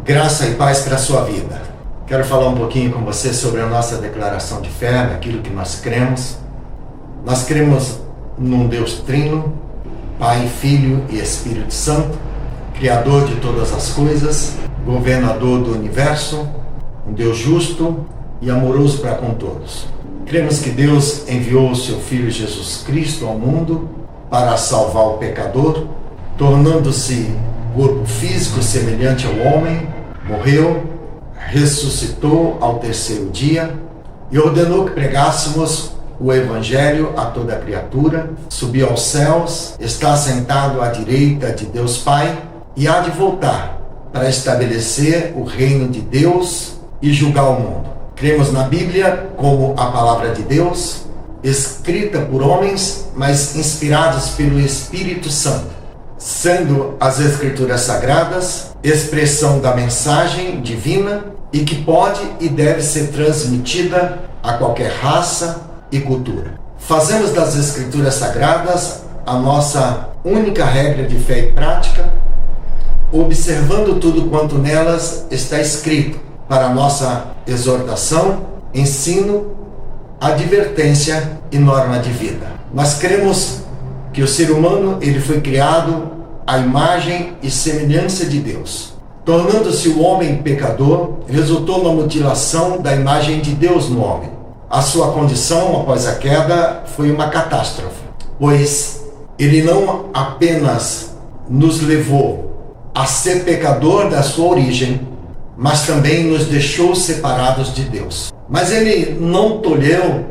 Graça e paz para a sua vida. Quero falar um pouquinho com você sobre a nossa declaração de fé, naquilo que nós cremos. Nós cremos num Deus trino, Pai, Filho e Espírito Santo, Criador de todas as coisas, governador do universo, um Deus justo e amoroso para com todos. Cremos que Deus enviou o seu Filho Jesus Cristo ao mundo para salvar o pecador, tornando-se corpo físico semelhante ao homem, morreu, ressuscitou ao terceiro dia e ordenou que pregássemos o Evangelho a toda criatura, subiu aos céus, está sentado à direita de Deus Pai e há de voltar para estabelecer o reino de Deus e julgar o mundo. Cremos na Bíblia como a palavra de Deus, escrita por homens, mas inspirados pelo Espírito Santo, sendo as Escrituras Sagradas expressão da mensagem divina e que pode e deve ser transmitida a qualquer raça e cultura. Fazemos das Escrituras Sagradas a nossa única regra de fé e prática, observando tudo quanto nelas está escrito, para a nossa exortação, ensino, advertência e norma de vida. Nós cremos que o ser humano ele foi criado à imagem e semelhança de Deus. Tornando-se o homem pecador, resultou na mutilação da imagem de Deus no homem. A sua condição após a queda foi uma catástrofe, pois ele não apenas nos levou a ser pecador da sua origem, mas também nos deixou separados de Deus. Mas ele não tolheu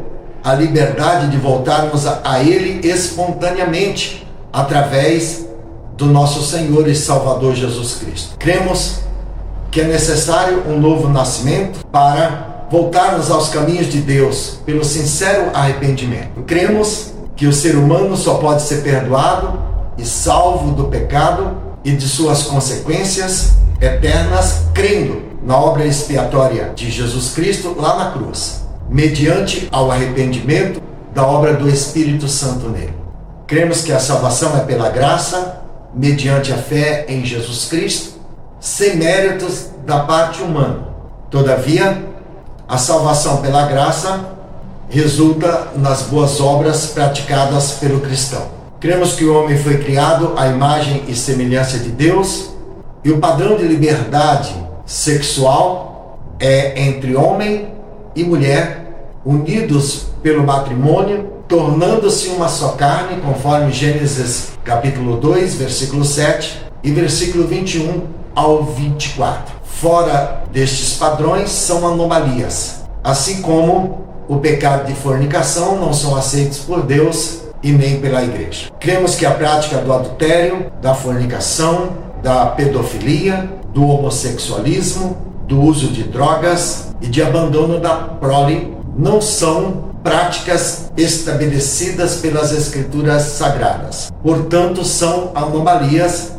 a liberdade de voltarmos a ele espontaneamente, através do nosso Senhor e Salvador Jesus Cristo. Cremos que é necessário um novo nascimento para voltarmos aos caminhos de Deus pelo sincero arrependimento. Cremos que o ser humano só pode ser perdoado e salvo do pecado e de suas consequências eternas, crendo na obra expiatória de Jesus Cristo lá na cruz, mediante ao arrependimento da obra do Espírito Santo nele. Cremos que a salvação é pela graça, mediante a fé em Jesus Cristo, sem méritos da parte humana. Todavia, a salvação pela graça resulta nas boas obras praticadas pelo cristão. Cremos que o homem foi criado à imagem e semelhança de Deus e o padrão de liberdade sexual é entre homem e mulher, unidos pelo matrimônio, tornando-se uma só carne, conforme Gênesis capítulo 2, versículo 7 e versículo 21 ao 24. Fora destes padrões são anomalias, assim como o pecado de fornicação não são aceitos por Deus e nem pela igreja. Cremos que a prática do adultério, da fornicação, da pedofilia, do homossexualismo, do uso de drogas e de abandono da prole não são práticas estabelecidas pelas Escrituras Sagradas. Portanto, são anomalias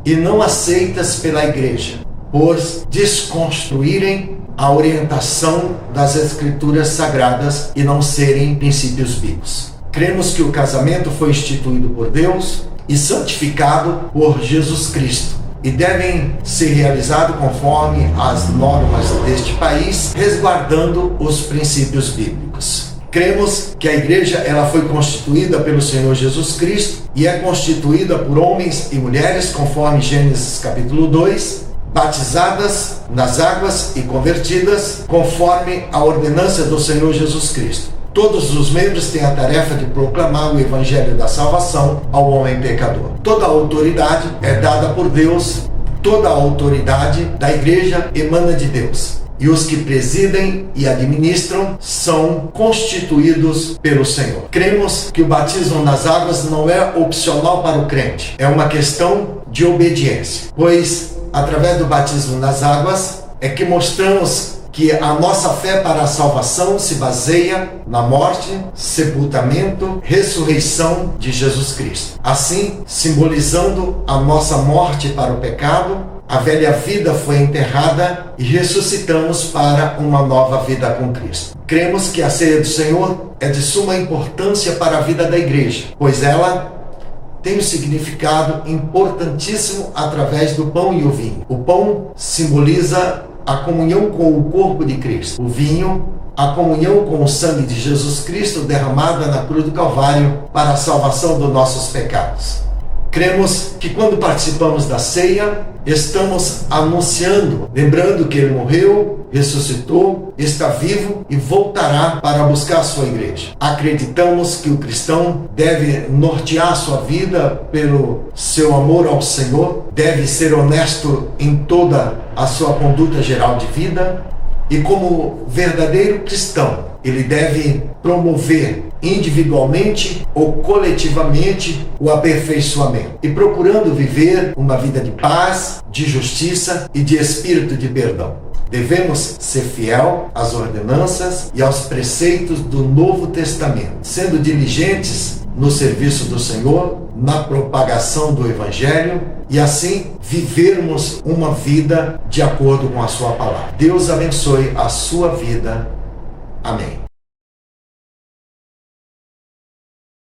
e não aceitas pela igreja, por desconstruírem a orientação das Escrituras Sagradas e não serem princípios bíblicos. Cremos que o casamento foi instituído por Deus e santificado por Jesus Cristo e devem ser realizados conforme as normas deste país, resguardando os princípios bíblicos. Cremos que a igreja ela foi constituída pelo Senhor Jesus Cristo e é constituída por homens e mulheres, conforme Gênesis capítulo 2, batizadas nas águas e convertidas, conforme a ordenança do Senhor Jesus Cristo. Todos os membros têm a tarefa de proclamar o Evangelho da salvação ao homem pecador. Toda a autoridade é dada por Deus, toda a autoridade da igreja emana de Deus. E os que presidem e administram são constituídos pelo Senhor. Cremos que o batismo nas águas não é opcional para o crente, é uma questão de obediência, pois através do batismo nas águas é que mostramos que a nossa fé para a salvação se baseia na morte, sepultamento, ressurreição de Jesus Cristo. Assim, simbolizando a nossa morte para o pecado, a velha vida foi enterrada e ressuscitamos para uma nova vida com Cristo. Cremos que a ceia do Senhor é de suma importância para a vida da igreja, pois ela tem um significado importantíssimo através do pão e o vinho. O pão simboliza a comunhão com o corpo de Cristo. O vinho, a comunhão com o sangue de Jesus Cristo derramada na cruz do Calvário para a salvação dos nossos pecados. Cremos que quando participamos da ceia, estamos anunciando, lembrando que Ele morreu, ressuscitou, está vivo e voltará para buscar a sua igreja. Acreditamos que o cristão deve nortear sua vida pelo seu amor ao Senhor, deve ser honesto em toda a sua conduta geral de vida e, como verdadeiro cristão, ele deve promover individualmente ou coletivamente o aperfeiçoamento e procurando viver uma vida de paz, de justiça e de espírito de perdão. Devemos ser fiel às ordenanças e aos preceitos do Novo Testamento, sendo diligentes no serviço do Senhor, na propagação do Evangelho e assim vivermos uma vida de acordo com a sua palavra. Deus abençoe a sua vida. Amém.